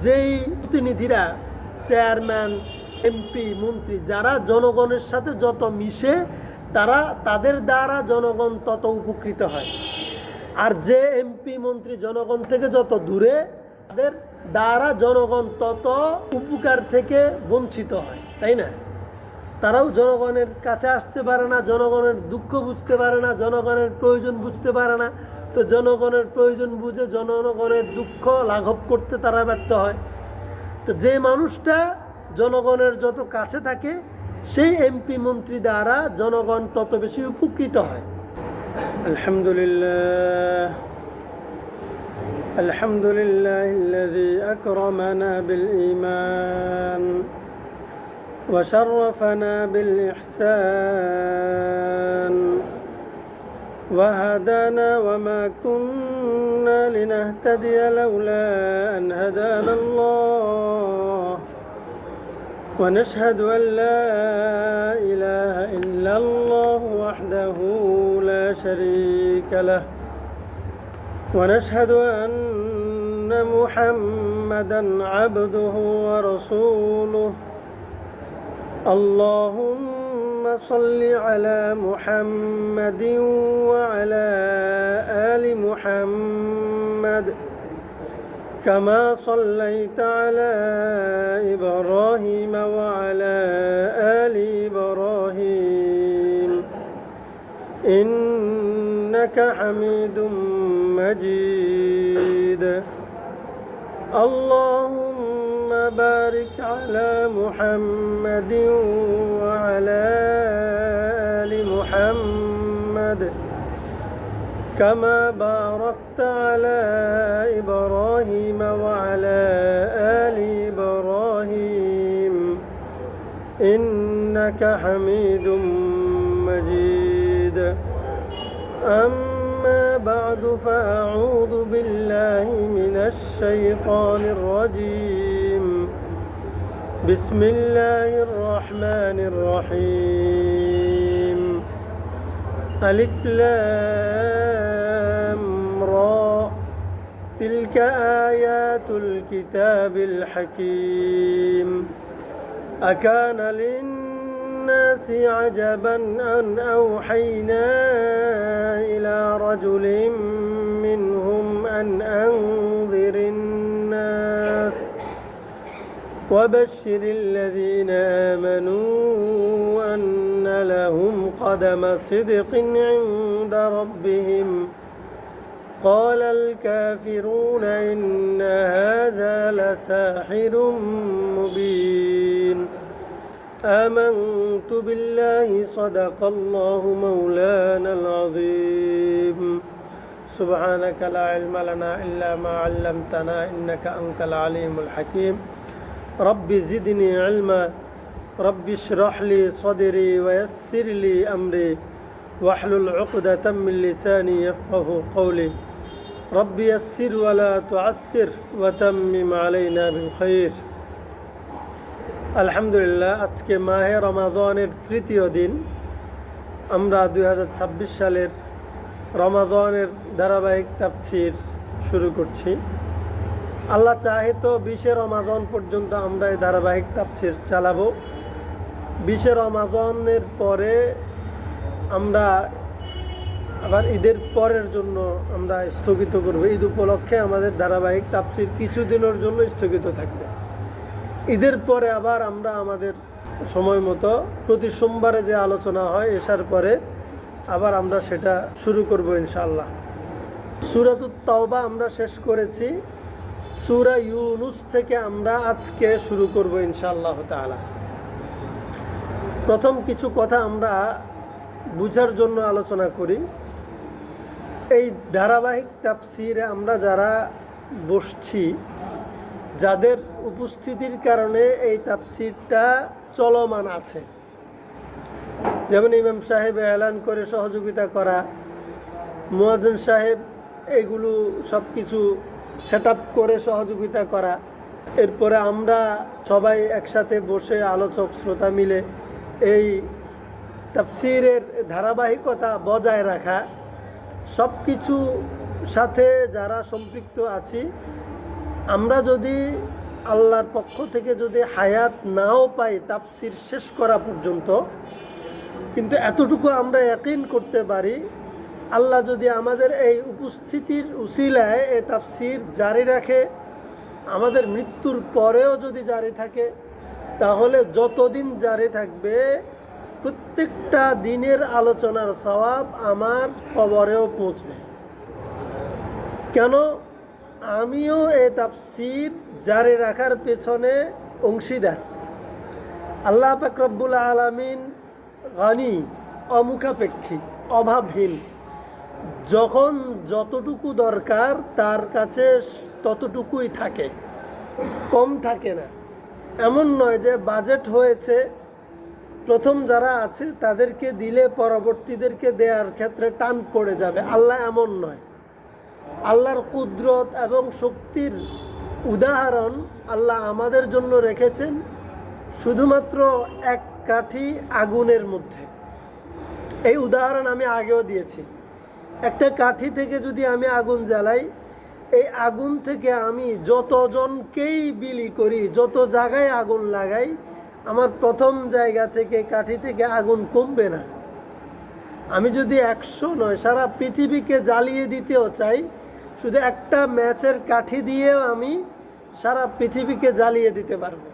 যেই প্রতিনিধিরা, chairman, MP, মন্ত্রী যারা জনগণের সাথে যত মিশে তাদের দ্বারা জনগণ তত উপকৃত হয়। আর যে এমপি মন্ত্রী জনগণ থেকে যত দূরে, তাদের দ্বারা জনগণ তত উপকার থেকে বঞ্চিত হয়, তাই না? তারাও জনগণের কাছে আসতে পারে না, জনগণের দুঃখ বুঝতে পারে না, জনগণের প্রয়োজন বুঝতে পারে না। তো জনগণের প্রয়োজন বুঝে জনগণের দুঃখ লাঘব করতে তারা ব্যর্থ হয়। তো যে মানুষটা জনগণের যত কাছে থাকে, সেই এমপি মন্ত্রী দ্বারা জনগণ তত বেশি উপকৃত হয়। আলহামদুলিল্লাহ আলহামদুলিল্লাহিল্লাযী আকরামানা বিল ঈমান ওয়া শাররাফানা বিল ইহসান ওয়া হাদানা ওয়া মা কুন্না লিনাহতাদিয়া লাউলা আন হাদানাল্লাহ ওয়া নাশহাদু আন লা ইলাহা ইল্লাল্লাহ ওয়াহদাহু লা শারীকা লাহু ونشهد أن محمدًا عبده ورسوله اللهم صل على محمد وعلى آل محمد كما صليت على إبراهيم وعلى آل إبراهيم إنك حميد مجيد اللهم بارك على محمد وعلى آل محمد كما باركت على إبراهيم وعلى آل إبراهيم إنك حميد مجيد أما بعد فأعوذ بالله من الشيطان الرجيم بسم الله الرحمن الرحيم ألف لام را تلك آيات الكتاب الحكيم أكان للناس عجبا أن أوحينا إلى رجل منهم أن أنذر الناس وبشر الذين آمنوا أن لهم قدم صدق عند ربهم قال الكافرون إن هذا لساحر مبين آمنت بالله صدق الله مولانا العظيم سبحانك لا علم لنا إلا ما علمتنا إنك أنت العليم الحكيم رب زدني علما رب اشرح لي صدري ويسر لي أمري واحلل عقدة من لساني يفقه قولي رب يسر ولا تعسر وتمم علينا بالخير আলহামদুলিল্লাহ, আজকে মাহে রমাদানের তৃতীয় দিন। আমরা 2026 সালের রমাদানের ধারাবাহিক তাফসীর শুরু করছি। আল্লাহ চাহে তো 20 রমাদান পর্যন্ত আমরা এই ধারাবাহিক তাফসীর চালাবো। 20 রমাদানের পরে আমরা আবার ঈদের পরের জন্য আমরা স্থগিত করব। ঈদ উপলক্ষে আমাদের ধারাবাহিক তাফসীর কিছুদিনের জন্য স্থগিত থাকবে। ঈদের পরে আবার আমরা আমাদের সময় মতো প্রতি সোমবারে যে আলোচনা হয় এশার পরে আবার আমরা সেটা শুরু করব ইনশাআল্লাহ। সূরাতুত তাওবা আমরা শেষ করেছি। সূরা ইউনুস থেকে আমরা আজকে শুরু করব ইনশাআল্লাহ তাআলা। প্রথম কিছু কথা আমরা বুঝার জন্য আলোচনা করি। এই ধারাবাহিক তাফসীরে আমরা যারা বসছি, যাদের উপস্থিতির কারণে এই তাফসীরটা চলমান আছে, যেমন ইমাম সাহেব এলান করে সহযোগিতা করা, মুয়াজ্জিন সাহেব এগুলো সব কিছু সেট আপ করে সহযোগিতা করা, এরপরে আমরা সবাই একসাথে বসে আলোচক শ্রোতা মিলে এই তাফসীরের ধারাবাহিকতা বজায় রাখা, সব কিছু সাথে যারা সম্পৃক্ত আছি, আমরা যদি আল্লাহর পক্ষ থেকে যদি হায়াত নাও পাই তাফসির শেষ করা পর্যন্ত, কিন্তু এতটুকু আমরা ইয়াকিন করতে পারি, আল্লাহ যদি আমাদের এই উপস্থিতির উসিলায় এই তাফসির জারি রাখে, আমাদের মৃত্যুর পরেও যদি জারি থাকে, তাহলে যতদিন জারি থাকবে প্রত্যেকটা দিনের আলোচনার সওয়াব আমার কবরেও পৌঁছবে। কেন? আমিও এই তাফসির জারি রাখার পেছনে অংশীদার। আল্লাহ পাক রব্বুল আলামিন গানি, অমুখাপেক্ষী, অভাবহীন। যখন যতটুকু দরকার তার কাছে ততটুকুই থাকে, কম থাকে না। এমন নয় যে বাজেট হয়েছে, প্রথম যারা আছে তাদেরকে দিলে পরবর্তীদেরকে দেওয়ার ক্ষেত্রে টান পড়ে যাবে। আল্লাহ এমন নয়। আল্লাহর কুদরত এবং শক্তির উদাহরণ আল্লাহ আমাদের জন্য রেখেছেন শুধুমাত্র এক কাঠি আগুনের মধ্যে। এই উদাহরণ আমি আগেও দিয়েছি। একটা কাঠি থেকে যদি আমি আগুন জ্বালাই, এই আগুন থেকে আমি যতজনকেই বিলি করি, যত জায়গায় আগুন লাগাই, আমার প্রথম জায়গা থেকে কাঠি থেকে আগুন কমবে না। আমি যদি 100 নয় সারা পৃথিবীকে জ্বালিয়ে দিতেও চাই, শুধু একটা ম্যাচের কাঠি দিয়েও আমি সারা পৃথিবীকে জ্বালিয়ে দিতে পারবো।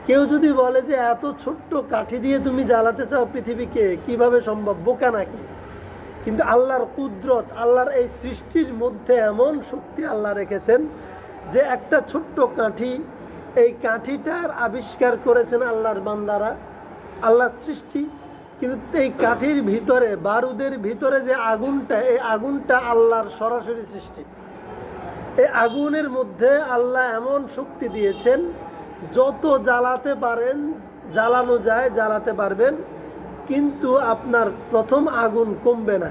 কেউ যদি বলে যে এত ছোট্ট কাঠি দিয়ে তুমি জ্বালাতে চাও পৃথিবীকে, কিভাবে সম্ভব? বোকা নাকি? কিন্তু আল্লাহর কুদরত, আল্লাহর এই সৃষ্টির মধ্যে এমন শক্তি আল্লাহ রেখেছেন যে একটা ছোট্ট কাঠি, এই কাঠিটার আবিষ্কার করেছেন আল্লাহর বান্দারা, আল্লাহর সৃষ্টি। কিন্তু এই কাঠির ভিতরে, বারুদের ভিতরে যে আগুনটা, এই আগুনটা আল্লাহর সরাসরি সৃষ্টি। এই আগুনের মধ্যে আল্লাহ এমন শক্তি দিয়েছেন, যত জ্বালাতে পারেন, জ্বালানো যায় জ্বালাতে পারবেন, কিন্তু আপনার প্রথম আগুন কমবে না।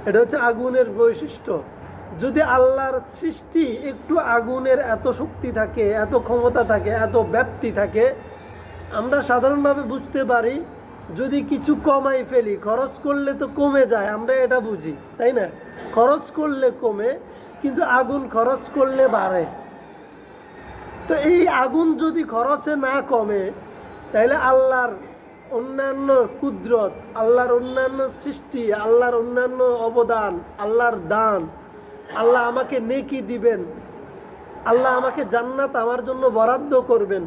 এটা হচ্ছে আগুনের বৈশিষ্ট্য। যদি আল্লাহর সৃষ্টি একটু আগুনের এত শক্তি থাকে, এত ক্ষমতা থাকে, এত ব্যাপ্তি থাকে, আমরা সাধারণভাবে বুঝতে পারি যদি কিছু কমাই ফেলি, খরচ করলে তো কমে যায়, আমরা এটা বুঝি, তাই না? খরচ করলে কমে, কিন্তু আগুন খরচ করলে বাড়ে। তো এই আগুন যদি খরচে না কমে, তাহলে আল্লাহর অন্যান্য কুদরত, আল্লাহর অন্যান্য সৃষ্টি, আল্লাহর অন্যান্য অবদান, আল্লাহর দান, আল্লাহ আমাকে নেকি দিবেন, আল্লাহ আমাকে জান্নাত আমার জন্য বরাদ্দ করবেন,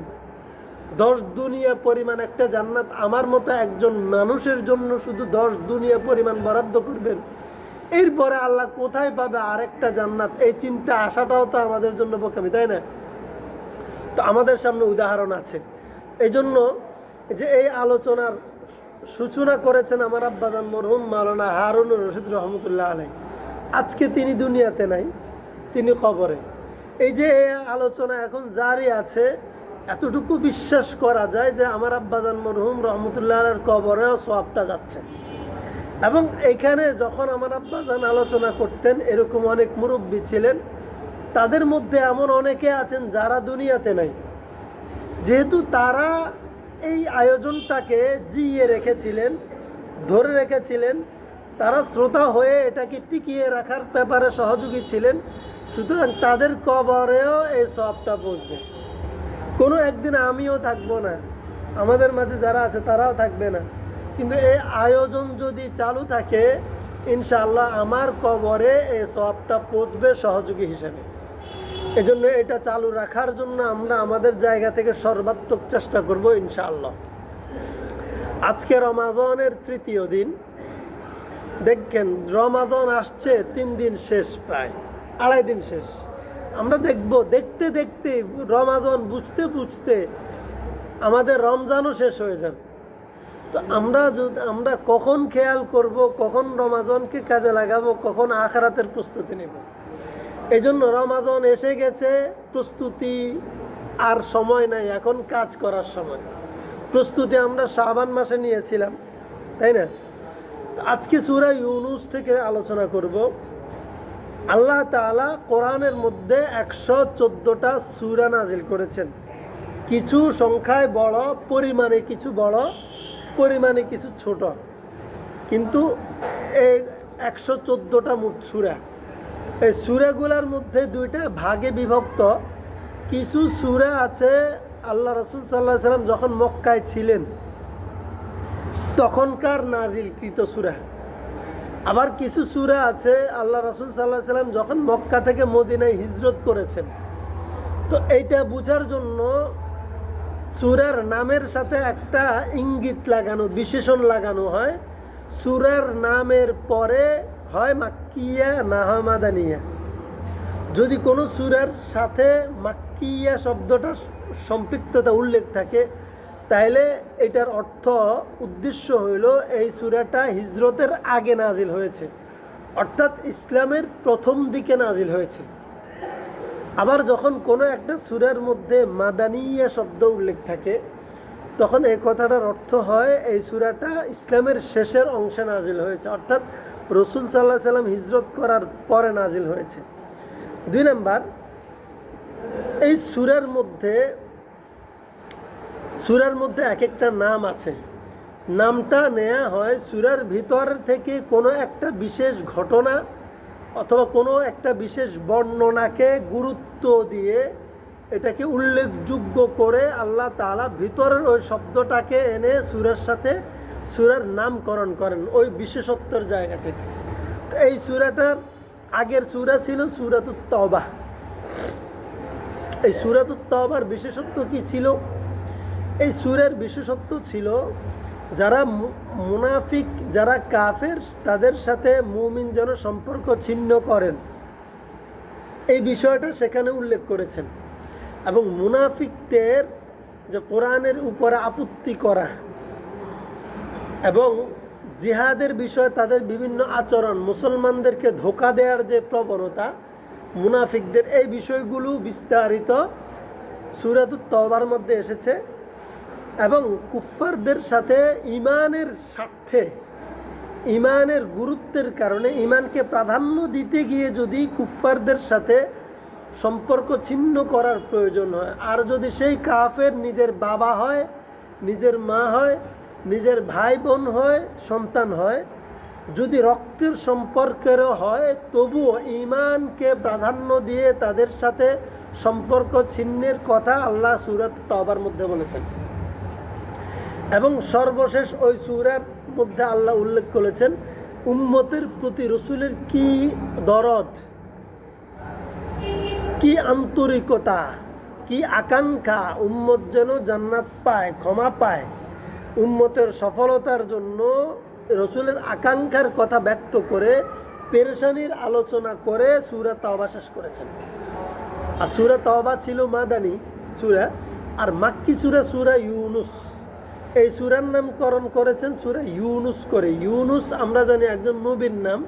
10 দুনিয়া পরিমাণ একটা জান্নাত আমার মতো একজন মানুষের জন্য শুধু 10 দুনিয়া পরিমাণ বরাদ্দ করবেন, এরপরে আল্লাহ কোথায় পাবে আরেকটা জান্নাত? এই চিন্তা আসাটাও তো আমাদের জন্য বোকামি, তাই না? তো আমাদের সামনে উদাহরণ আছে। এই জন্য যে এই আলোচনার সূচনা করেছেন আমার আব্বাজান মরহুম মাওলানা হারুনুর রশিদ রহমতুল্লাহ আলাই। আজকে তিনি দুনিয়াতে নাই, তিনি কবরে। এই যে এই আলোচনা এখন জারি আছে, এতটুকু বিশ্বাস করা যায় যে আমার আব্বাজান মরহুম রহমতুল্লাহ আলাইর কবরেও সওয়াবটা যাচ্ছে। এবং এখানে যখন আমার আব্বাজান আলোচনা করতেন, এরকম অনেক মুরব্বী ছিলেন, তাদের মধ্যে এমন অনেকে আছেন যারা দুনিয়াতে নাই। যেহেতু তারা এই আয়োজনটাকে জিইয়ে রেখেছিলেন, ধরে রেখেছিলেন, তারা শ্রোতা হয়ে এটাকে টিকিয়ে রাখার ব্যাপারে সহযোগী ছিলেন, সুতরাং তাদের কবরেও এই সওয়াবটা পৌঁছবে। কোনো একদিন আমিও থাকবো না, আমাদের মাঝে যারা আছে তারাও থাকবে না, কিন্তু এই আয়োজন যদি চালু থাকে, ইনশাআল্লাহ আমার কবরে এই সওয়াবটা পৌঁছবে সহযোগী হিসেবে। এজন্য এটা চালু রাখার জন্য আমরা আমাদের জায়গা থেকে সর্বাত্মক চেষ্টা করব ইনশাআল্লাহ। আজকে রমাদানের 3য় দিন। দেখেন, রমাদান আসছে 3 দিন শেষ, প্রায় 2.5 দিন শেষ। আমরা দেখতে দেখতে রমাদান বুঝতে বুঝতে আমাদের রমজানও শেষ হয়ে যাবে। তো আমরা কখন খেয়াল করব, কখন রমাদানকে কাজে লাগাবো, কখন আখিরাতের প্রস্তুতি নেব। এই জন্য রমাদান এসে গেছে, প্রস্তুতি আর সময় নাই, এখন কাজ করার সময়। প্রস্তুতি আমরা শাবান মাসে নিয়েছিলাম, তাই না? আজকে সূরা ইউনুস থেকে আলোচনা করব। আল্লাহ তাআলা কোরআনের মধ্যে 114টা সূরা নাজিল করেছেন। কিছু সংখ্যায় বড়, পরিমাণে কিছু বড়, পরিমাণে কিছু ছোট, কিন্তু এই 114টা মোট সূরা। এই সূরাগুলোর মধ্যে 2টা ভাগে বিভক্ত, কিছু সূরা আছে আল্লাহ রাসূল সাল্লাল্লাহু আলাইহি সাল্লাম যখন মক্কায় ছিলেন তখনকার নাজিলকৃত সূরা। আবার কিছু সূরা আছে আল্লাহ রাসূল সাল্লাল্লাহু আলাইহি সাল্লাম যখন মক্কা থেকে মদিনায় হিজরত করেছেন। তো এইটা বোঝার জন্য সূরার নামের সাথে একটা ইঙ্গিত লাগানো, বিশেষণ লাগানো হয়। সূরার নামের পরে হয় মাক্কিয়া না হয় মাদানিয়া। যদি কোনো সূরার সাথে মাক্কিয়া শব্দটা সম্পৃক্ততা উল্লেখ থাকে তাহলে এটার অর্থ উদ্দেশ্য হইল এই সূরাটা হিজরতের আগে নাজিল হয়েছে, অর্থাৎ ইসলামের প্রথম দিকে নাজিল হয়েছে। আবার যখন কোনো একটা সূরার মধ্যে মাদানিয়া শব্দ উল্লেখ থাকে তখন এই কথাটার অর্থ হয় এই সূরাটা ইসলামের শেষের অংশে নাজিল হয়েছে, অর্থাৎ রাসূল সাল্লাল্লাহু আলাইহি সাল্লাম হিজরত করার পরে নাজিল হয়েছে। 2 নাম্বার, এই সূরার মধ্যে এক একটা নাম আছে। নামটা নেওয়া হয় সূরার ভিতর থেকে কোনো একটা বিশেষ ঘটনা অথবা কোনো একটা বিশেষ বর্ণনাকে গুরুত্ব দিয়ে এটাকে উল্লেখযোগ্য করে আল্লাহ তাআলা ভিতরের ওই শব্দটাকে এনে সূরার সাথে সূরার নামকরণ করেন ওই বিশেষত্বের জায়গা থেকে। তো এই সূরাটার আগের সূরা ছিল সূরাতুত তাওবা। এই সূরাতুত তাওবার বিশেষত্ব কি ছিল? এই সূরার বিশেষত্ব ছিল যারা মুনাফিক, যারা কাফের, তাদের সাথে মুমিন যেন সম্পর্ক ছিন্ন করেন, এই বিষয়টা সেখানে উল্লেখ করেছেন। এবং মুনাফিকদের যে কোরআনের উপরে আপত্তি করা এবং জিহাদের বিষয়ে তাদের বিভিন্ন আচরণ, মুসলমানদেরকে ধোঁকা দেওয়ার যে প্রবণতা মুনাফিকদের, এই বিষয়গুলো বিস্তারিত সূরাতুত তাওবার মধ্যে এসেছে। এবং কুফফারদের সাথে ঈমানের স্বার্থে, ঈমানের গুরুত্বের কারণে, ঈমানকে প্রাধান্য দিতে গিয়ে যদি কুফফারদের সাথে সম্পর্ক ছিন্ন করার প্রয়োজন হয়, আর যদি সেই কাফের নিজের বাবা হয়, নিজের মা হয়, নিজের ভাই বোন হয়, সন্তান হয়, যদি রক্তের সম্পর্কেরও হয়, তবুও ঈমানকে প্রাধান্য দিয়ে তাদের সাথে সম্পর্ক ছিন্নের কথা আল্লাহ সূরাত তাওবার মধ্যে বলেছেন। এবং সর্বশেষ ওই সূরার মধ্যে আল্লাহ উল্লেখ করেছেন উম্মতের প্রতি রাসূলের কি দরদ, কি আন্তরিকতা, কি আকাঙ্ক্ষা, উম্মত যেন জান্নাত পায়, ক্ষমা পায়। উম্মতের সফলতার জন্য রাসূলের আকাঙ্ক্ষার কথা ব্যক্ত করে পেরেশানির আলোচনা করে সূরা তাওবা শেষ করেছেন। আর সূরা তাওবা ছিল মাদানী সূরা, আর মাক্কি সূরা ইউনুস। এই সূরার নামকরণ করেছেন সূরা ইউনুস করে। ইউনুস আমরা জানি একজন নবীর নাম,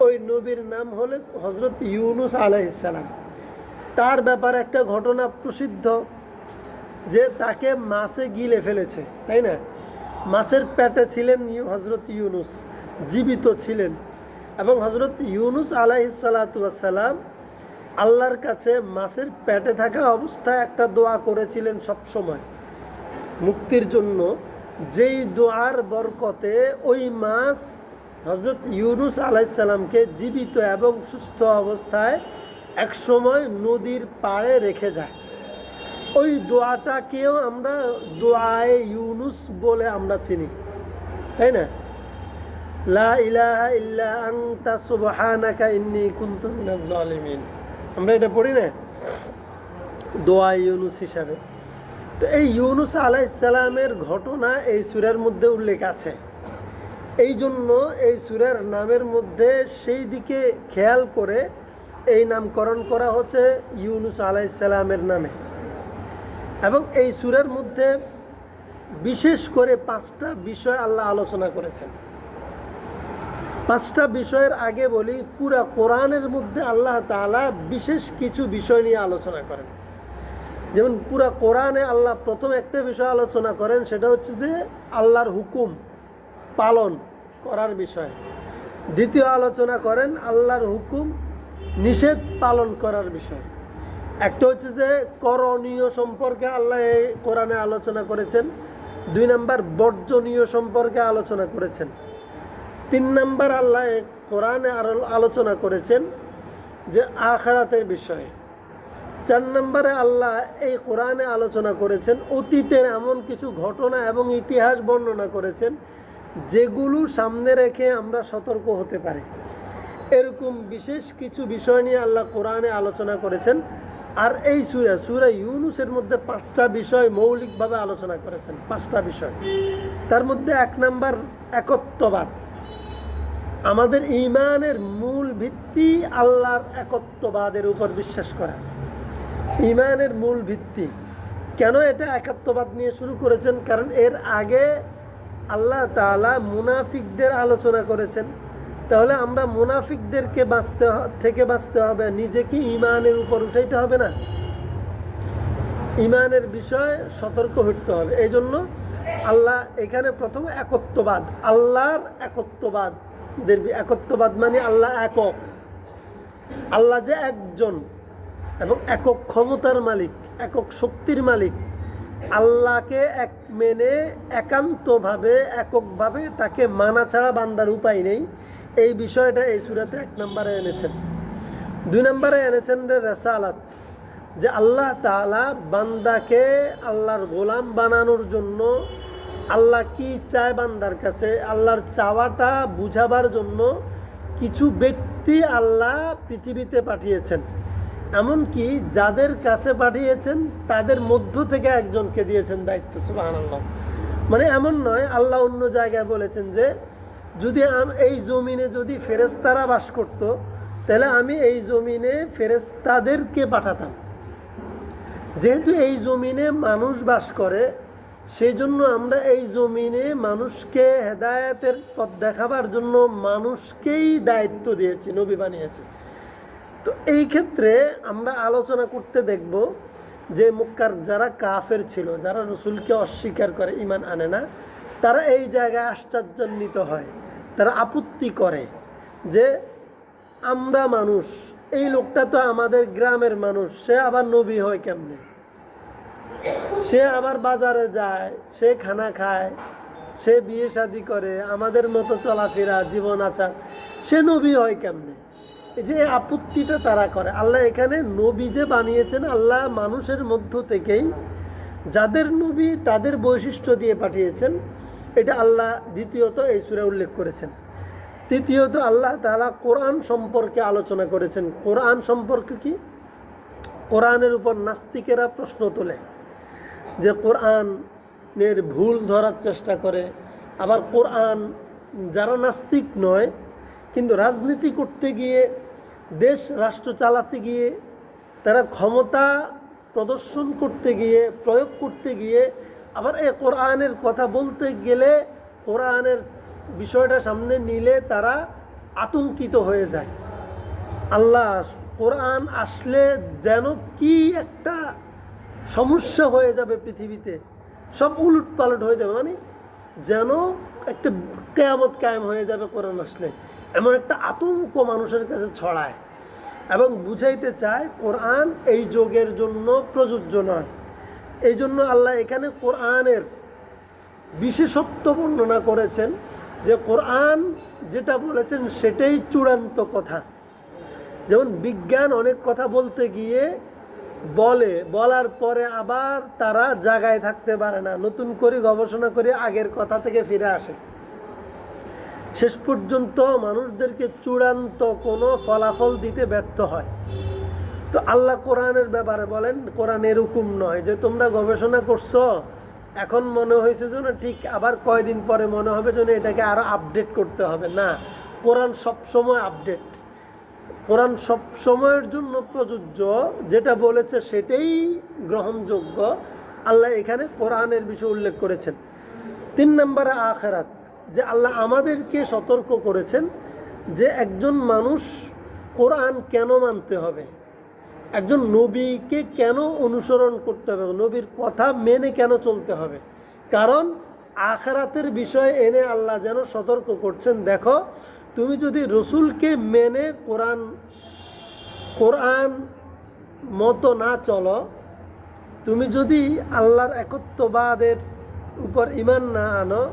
ওই নবীর নাম হলো হযরত ইউনুস আলাইহিস সালাম। তার ব্যাপারে একটা ঘটনা প্রসিদ্ধ যে তাকে মাছে গিলে ফেলেছে, তাই না? মাছের পেটে ছিলেন হযরত ইউনুস, জীবিত ছিলেন। এবং হযরত ইউনুস আলাইহিস সালাতু ওয়াস সালাম আল্লাহর কাছে মাছের পেটে থাকা অবস্থায় একটা দোয়া করেছিলেন সব সময় মুক্তির জন্য, যেই দোয়ার বরকতে ওই মাছ হযরত ইউনুস আলাইহিস সালামকে জীবিত এবং সুস্থ অবস্থায় এক সময় নদীর পাড়ে রেখে যায়। ওই দোয়াটাকেও আমরা দোয়ায়ে ইউনুস বলে আমরা চিনি, তাই না? লা ইলাহা ইল্লা আনতা সুবহানাকা ইন্নী কুনতু মিনাজ জালিমিন, আমরা এটা পড়ি না দোয়ায়ে ইউনুস হিসাবে। তো এই ইউনুস আলাইহিস সালামের ঘটনা এই সূরার মধ্যে উল্লেখ আছে। এই জন্য এই সূরার নামের মধ্যে সেই দিকে খেয়াল করে এই নামকরণ করা হচ্ছে ইউনুস আলাইহিস সালামের নামে। এবং এই সূরার মধ্যে বিশেষ করে 5টা বিষয় আল্লাহ আলোচনা করেছেন। 5টা বিষয়ের আগে বলি, পুরা কোরআনের মধ্যে আল্লাহ তাআলা বিশেষ কিছু বিষয় নিয়ে আলোচনা করেন। যেমন পুরা কোরআনে আল্লাহ প্রথম একটা বিষয় আলোচনা করেন, সেটা হচ্ছে যে আল্লাহর হুকুম পালন করার বিষয়। দ্বিতীয় আলোচনা করেন আল্লাহর হুকুম নিষেধ পালন করার বিষয়। একটা হচ্ছে যে করণীয় সম্পর্কে আল্লাহ এই কোরআনে আলোচনা করেছেন। 2 নাম্বার বর্জনীয় সম্পর্কে আলোচনা করেছেন। 3 নাম্বার আল্লাহ কোরআনে আলোচনা করেছেন যে আখিরাতের বিষয়ে। 4 নম্বরে আল্লাহ এই কোরআনে আলোচনা করেছেন অতীতের এমন কিছু ঘটনা এবং ইতিহাস বর্ণনা করেছেন যেগুলো সামনে রেখে আমরা সতর্ক হতে পারি। এরকম বিশেষ কিছু বিষয় নিয়ে আল্লাহ কোরআনে আলোচনা করেছেন। আর এই সূরা ইউনূসের মধ্যে 5টা বিষয় মৌলিকভাবে আলোচনা করেছেন। 5টা বিষয়, তার মধ্যে 1 নম্বর একত্ববাদ। আমাদের ঈমানের মূল ভিত্তি আল্লাহর একত্ববাদের উপর বিশ্বাস করা। ঈমানের মূল ভিত্তি কেন এটা একত্ববাদ নিয়ে শুরু করেছেন? কারণ এর আগে আল্লাহ তাআলা মুনাফিকদের আলোচনা করেছেন। তাহলে আমরা মুনাফিকদেরকে বাঁচতে হবে, নিজেকে ঈমানের উপর উঠাইতে হবে না? ঈমানের বিষয়ে সতর্ক হতে হবে। এই জন্য আল্লাহ এখানে প্রথমে একত্ববাদ, আল্লাহর একত্ববাদ মানে আল্লাহ একক, আল্লাহ যে একজন এবং একক ক্ষমতার মালিক, একক শক্তির মালিক। আল্লাহকে এক মেনে একান্তভাবে এককভাবে তাকে মানা ছাড়া বান্দার উপায় নেই। এই বিষয়টা এই সূরাতে 1 নম্বরে এনেছেন। 2 নম্বরে এনেছেন রিসালাত, যে আল্লাহ তাআলা বান্দাকে আল্লাহর গোলাম বানানোর জন্য আল্লাহ কি চায় বান্দার কাছে, আল্লাহর চাওয়াটা বুঝাবার জন্য কিছু ব্যক্তি আল্লাহ পৃথিবীতে পাঠিয়েছেন। এমনকি যাদের কাছে পাঠিয়েছেন তাদের মধ্য থেকে একজনকে দিয়েছেন দায়িত্ব। সুবহানাল্লাহ। মানে এমন নয়, আল্লাহ অন্য জায়গায় বলেছেন যে যদি এই জমিনে যদি ফেরেশতারা বাস করত তাহলে আমি এই জমিনে ফেরেশতাদেরকে পাঠাতাম। যেহেতু এই জমিনে মানুষ বাস করে, সেই জন্য আমরা এই জমিনে মানুষকে হেদায়েতের পথ দেখাবার জন্য মানুষকেই দায়িত্ব দিয়েছি, নবী বানিয়েছি। তো এই ক্ষেত্রে আমরা আলোচনা করতে দেখব যে মক্কার যারা কাফের ছিল, যারা রসুলকে অস্বীকার করে, ঈমান আনে না, তারা এই জায়গায় আশ্চর্যান্বিত হয়। তারা আপত্তি করে যে আমরা মানুষ, এই লোকটা তো আমাদের গ্রামের মানুষ, সে আবার নবী হয় কেমনে? সে আবার বাজারে যায়, সে খানা খায়, সে বিয়ে শাদী করে, আমাদের মতো চলাফেরা জীবন আচার, সে নবী হয় কেমনে? এই যে আপত্তিটা তারা করে। আল্লাহ এখানে নবী যে বানিয়েছেন, আল্লাহ মানুষের মধ্য থেকেই যাদের নবী তাদের বৈশিষ্ট্য দিয়ে পাঠিয়েছেন, এটা আল্লাহ দ্বিতীয়ত এই সূরা উল্লেখ করেছেন। তৃতীয়ত আল্লাহ তাআলা কোরআন সম্পর্কে আলোচনা করেছেন। কোরআন সম্পর্কে কি? কোরআনের উপর নাস্তিকেরা প্রশ্ন তোলে যে কোরআনের ভুল ধরার চেষ্টা করে। আবার কোরআন যারা নাস্তিক নয় কিন্তু রাজনীতি করতে গিয়ে, দেশ রাষ্ট্র চালাতে গিয়ে, তারা ক্ষমতা প্রদর্শন করতে গিয়ে, প্রয়োগ করতে গিয়ে আবার এই কোরআনের কথা বলতে গেলে, কোরআনের বিষয়টা সামনে নিলে তারা আতঙ্কিত হয়ে যায়। আল্লাহ কোরআন আসলে যেন কি একটা সমস্যা হয়ে যাবে পৃথিবীতে, সব উলট পালট হয়ে যাবে, মানে যেন একটা কিয়ামত কায়েম হয়ে যাবে কোরআন আসলে, এমন একটা আতঙ্ক মানুষের কাছে ছড়ায় এবং বুঝাইতে চায় কোরআন এই যুগের জন্য প্রযোজ্য নয়। এই জন্য আল্লাহ এখানে কোরআনের বিশেষত্ব বর্ণনা করেছেন যে কোরআন যেটা বলেছেন সেটাই চূড়ান্ত কথা। যেমন বিজ্ঞান অনেক কথা বলতে গিয়ে বলার পরে আবার তারা জায়গায় থাকতে পারে না, নতুন করে গবেষণা করে আগের কথা থেকে ফিরে আসে, শেষ পর্যন্ত মানুষদেরকে চূড়ান্ত কোনো ফলাফল দিতে ব্যর্থ হয়। তো আল্লাহ কোরআনের ব্যাপারে বলেন, কোরআন এরকম নয় যে তোমরা গবেষণা করছো, এখন মনে হয়েছে যেন ঠিক, আবার কয়দিন পরে মনে হবে যেন এটাকে আরো আপডেট করতে হবে। না, কোরআন সবসময় আপডেট, কোরআন সব সময়ের জন্য প্রযোজ্য, যেটা বলেছে সেটাই গ্রহণযোগ্য। আল্লাহ এখানে কোরআনের বিষয় উল্লেখ করেছেন। 3 নম্বরে আখিরাত, যে আল্লাহ আমাদেরকে সতর্ক করেছেন যে একজন মানুষ কোরআন কেন মানতে হবে, একজন নবীকে কেন অনুসরণ করতে হবে, নবীর কথা মেনে কেন চলতে হবে। কারণ আখিরাতের বিষয় এনে আল্লাহ যেন সতর্ক করছেন, দেখো তুমি যদি রসুলকে মেনে কোরআন মতো না চলো, তুমি যদি আল্লাহর একত্ববাদের উপর ঈমান না আনো,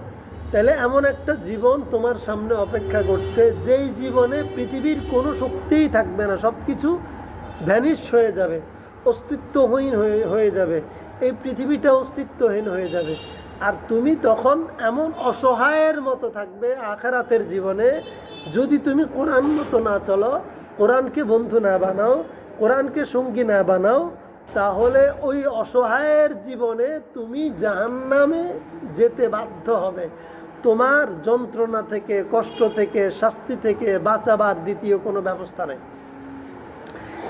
তাহলে এমন একটা জীবন তোমার সামনে অপেক্ষা করছে যেই জীবনে পৃথিবীর কোনো শক্তিই থাকবে না, সব কিছু ভ্যানিশ হয়ে যাবে। অস্তিত্বহীন হয়ে যাবে, এই পৃথিবীটা অস্তিত্বহীন হয়ে যাবে। আর তুমি তখন এমন অসহায়ের মতো থাকবে আখিরাতের জীবনে, যদি তুমি কোরআন মতো না চলো, কোরআনকে বন্ধু না বানাও, কোরআনকে সঙ্গী না বানাও, তাহলে ওই অসহায়ের জীবনে তুমি জাহান্নামে যেতে বাধ্য হবে। তোমার যন্ত্রণা থেকে, কষ্ট থেকে, শাস্তি থেকে বাঁচাবার দ্বিতীয় কোনো ব্যবস্থা নেই।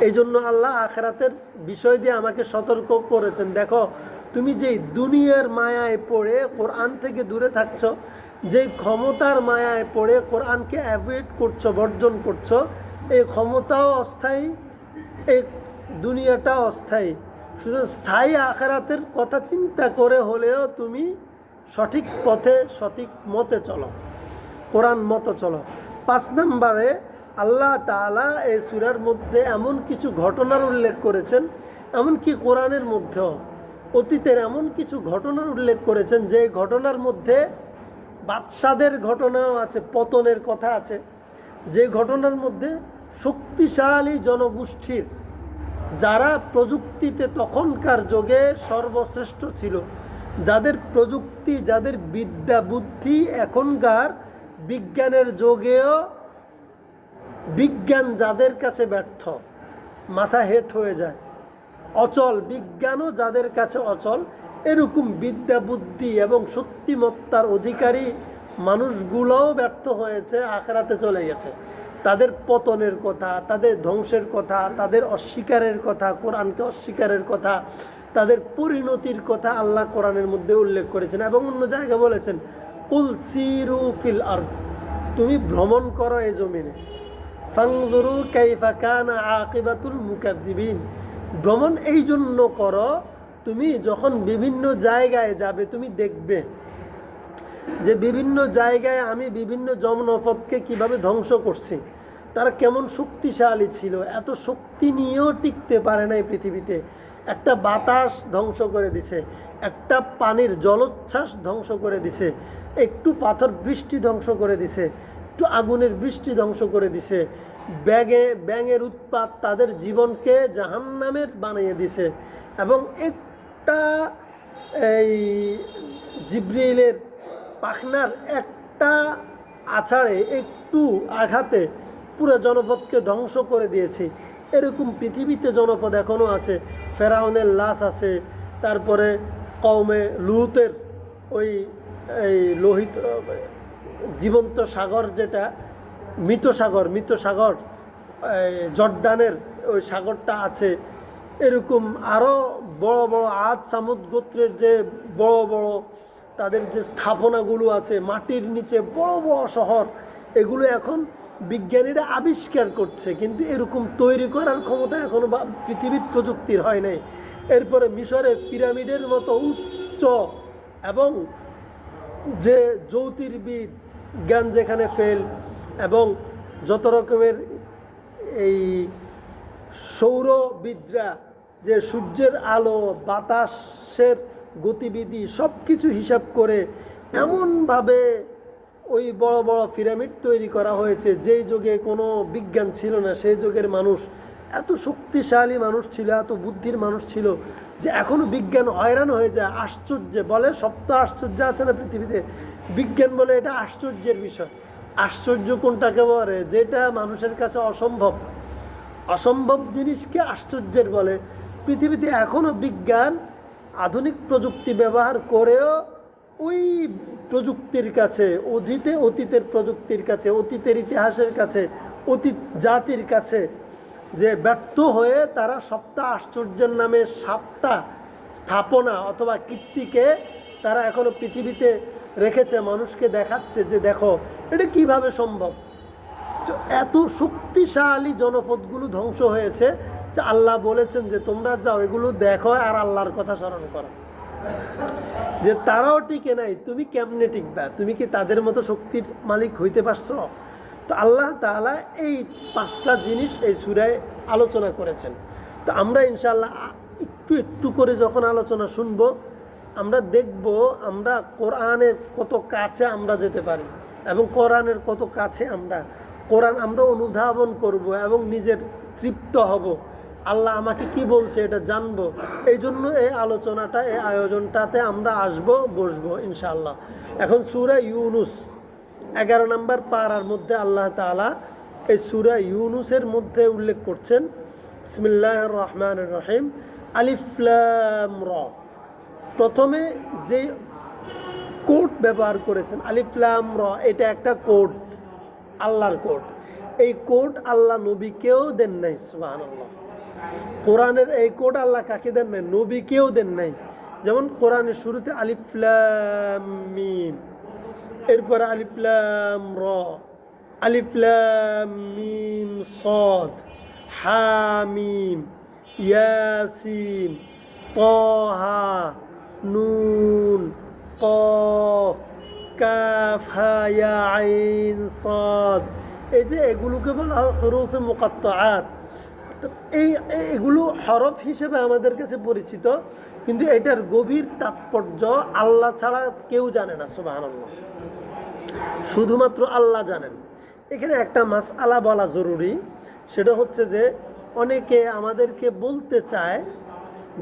এই জন্য আল্লাহ আখিরাতের বিষয় দিয়ে আমাকে সতর্ক করেছেন, দেখো তুমি যেই দুনিয়ার মায়ায় পড়ে কোরআন থেকে দূরে থাকছো, যেই ক্ষমতার মায়ায় পড়ে কোরআনকে অ্যাভয়েড করছো, বর্জন করছো, এই ক্ষমতাও অস্থায়ী, এই দুনিয়াটাও অস্থায়ী। শুধু স্থায়ী আখিরাতের কথা চিন্তা করে হলেও তুমি সঠিক পথে, সঠিক মতে চলো, কোরআন মতো চলো। 5 নম্বরে আল্লাহ তাআলা এই সূরার মধ্যে এমন কিছু ঘটনার উল্লেখ করেছেন, এমনকি কোরআনের মধ্যেও অতীতের এমন কিছু ঘটনার উল্লেখ করেছেন, যে ঘটনার মধ্যে বাদশাদের ঘটনাও আছে, পতনের কথা আছে, যে ঘটনার মধ্যে শক্তিশালী জনগোষ্ঠীর, যারা প্রযুক্তিতে তখনকার যুগে সর্বশ্রেষ্ঠ ছিল, যাদের প্রযুক্তি, যাদের বিদ্যা বুদ্ধি এখনকার বিজ্ঞানের যুগেও, বিজ্ঞান যাদের কাছে ব্যর্থ, মাথা হেট হয়ে যায়, অচল, বিজ্ঞানও যাদের কাছে অচল, এরকম বিদ্যা বুদ্ধি এবং শক্তিমত্তার অধিকারী মানুষগুলোও ব্যর্থ হয়েছে, আখিরাতে চলে গেছে। তাদের পতনের কথা, তাদের ধ্বংসের কথা, তাদের অস্বীকারের কথা, কোরআনকে অস্বীকারের কথা, তাদের পরিণতির কথা আল্লাহ কোরআনের মধ্যে উল্লেখ করেছেন। এবং অন্য জায়গায় বলেছেন, কুল সিরু ফিল আরদ, তুমি ভ্রমণ করো এই জমিনে, ফানজুরু কাইফা কানা আকিবাতুল মুকাদ্দিবিন, ভ্রমণ এই জন্য করো, তুমি যখন বিভিন্ন জায়গায় যাবে তুমি দেখবে যে বিভিন্ন জায়গায় আমি বিভিন্ন জনপদকে কিভাবে ধ্বংস করছি, তারা কেমন শক্তিশালী ছিল, এত শক্তি নিয়েও টিকতে পারে না এই পৃথিবীতে। একটা বাতাস ধ্বংস করে দিছে, একটা পানির জলোচ্ছ্বাস ধ্বংস করে দিছে, একটু পাথর বৃষ্টি ধ্বংস করে দিছে, একটু আগুনের বৃষ্টি ধ্বংস করে দিছে, ব্যাঙের উৎপাত তাদের জীবনকে জাহান্নামের বানিয়ে দিছে। এবং একটা এই জিব্রাইলের পাখনার একটা আছাড়ে, একটু আঘাতে পুরো জনপদকে ধ্বংস করে দিয়েছে। এরকম পৃথিবীতে জনপদ এখনও আছে, ফেরাউনের লাশ আছে, তারপরে কওমে লুতের ওই লোহিত জীবন্ত সাগর, যেটা মৃত সাগর জর্দানের ওই সাগরটা আছে। এরকম আরও বড় বড় আদ সামুদ গোত্রের যে বড় বড় তাদের যে স্থাপনাগুলো আছে, মাটির নিচে বড় বড় শহর, এগুলো এখন বিজ্ঞানীরা আবিষ্কার করছে, কিন্তু এরকম তৈরি করার ক্ষমতা এখনও পৃথিবীর প্রযুক্তির হয় নাই। এরপরে মিশরে পিরামিডের মতো উচ্চ এবং যে জ্যোতির্বিদ জ্ঞান যেখানে ফেল, এবং যত রকমের এই সৌরবিদরা যে সূর্যের আলো, বাতাসের গতিবিধি সব কিছু হিসাব করে এমনভাবে ওই বড় বড় পিরামিড তৈরি করা হয়েছে, যেই যুগে কোনো বিজ্ঞান ছিল না, সেই যুগের মানুষ এত শক্তিশালী মানুষ ছিল, এত বুদ্ধির মানুষ ছিল, যে এখনও বিজ্ঞান হয়রান হয়ে যায়। আশ্চর্য বলে, সপ্ত আশ্চর্য আছে না পৃথিবীতে, বিজ্ঞান বলে এটা আশ্চর্যের বিষয়। আশ্চর্য কোনটাকে বলে? যেটা মানুষের কাছে অসম্ভব, অসম্ভব জিনিসকে আশ্চর্যের বলে। পৃথিবীতে এখনও বিজ্ঞান আধুনিক প্রযুক্তি ব্যবহার করেও ওই প্রযুক্তির কাছে, অতীতের প্রযুক্তির কাছে, অতীতের ইতিহাসের কাছে, অতীত জাতির কাছে যে ব্যর্থ হয়ে তারা সপ্ত আশ্চর্যের নামে 7টা স্থাপনা অথবা কীর্তিকে তারা এখনও পৃথিবীতে রেখেছে, মানুষকে দেখাচ্ছে যে দেখো এটা কিভাবে সম্ভব। তো এত শক্তিশালী জনপদগুলো ধ্বংস হয়েছে যে আল্লাহ বলেছেন যে তোমরা যাও এগুলো দেখো আর আল্লাহর কথা স্মরণ করো, যে তারাও টিকে নাই, তুমি কেমনে টিকবা? তুমি কি তাদের মতো শক্তির মালিক হইতে পারছো? তো আল্লাহ তাআলা এই 5টা জিনিস এই সূরায় আলোচনা করেছেন। তো আমরা ইনশাআল্লাহ একটু একটু করে যখন আলোচনা শুনব, আমরা দেখব আমরা কোরআনের কত কাছে আমরা যেতে পারি, এবং কোরআনের কত কাছে আমরা কোরআন অনুধাবন করব এবং নিজের তৃপ্ত হব আল্লাহ আমাকে কি বলছে এটা জানবো, এই জন্য এই আলোচনাটা, এই আয়োজনটাতে আমরা বসবো ইনশাআল্লাহ। এখন সূরা ইউনুস 11 নম্বর পারার মধ্যে আল্লাহ তাআলা এই সূরা ইউনুসের মধ্যে উল্লেখ করছেন, বিসমিল্লাহির রহমানির রহিম, আলিফ লাম র। প্রথমে যে কোড ব্যবহার করেছেন আলিফ লাম র, এটা একটা কোড, আল্লাহর কোড। এই কোড আল্লাহ নবীকেও দেন নাই, সুবহানাল্লাহ। কোরআনের এই কোড আল্লাহ কাকে দেন নাই? নবীকেও দেন নাই। যেমন কোরআনের শুরুতে আলিফ লাম মিম, এরপরে আলিফ লাম র, আলিফ লাম মিম সাদ, হামিম, ইয়াসিন, তাহা, নুন, কফ, কাফ, হা, ইয়া, আইন, সাদ। এই যে এগুলোকে বলা হয় হুরুফে মুকাত্তাআত। এগুলো হরফ হিসেবে আমাদের কাছে পরিচিত, কিন্তু এটার গভীর তাৎপর্য আল্লাহ ছাড়া কেউ জানে না, সুবহানাল্লাহ। শুধুমাত্র আল্লাহ জানেন। এখানে একটা মাসআলা বলা জরুরি, সেটা হচ্ছে যে অনেকে আমাদেরকে বলতে চায়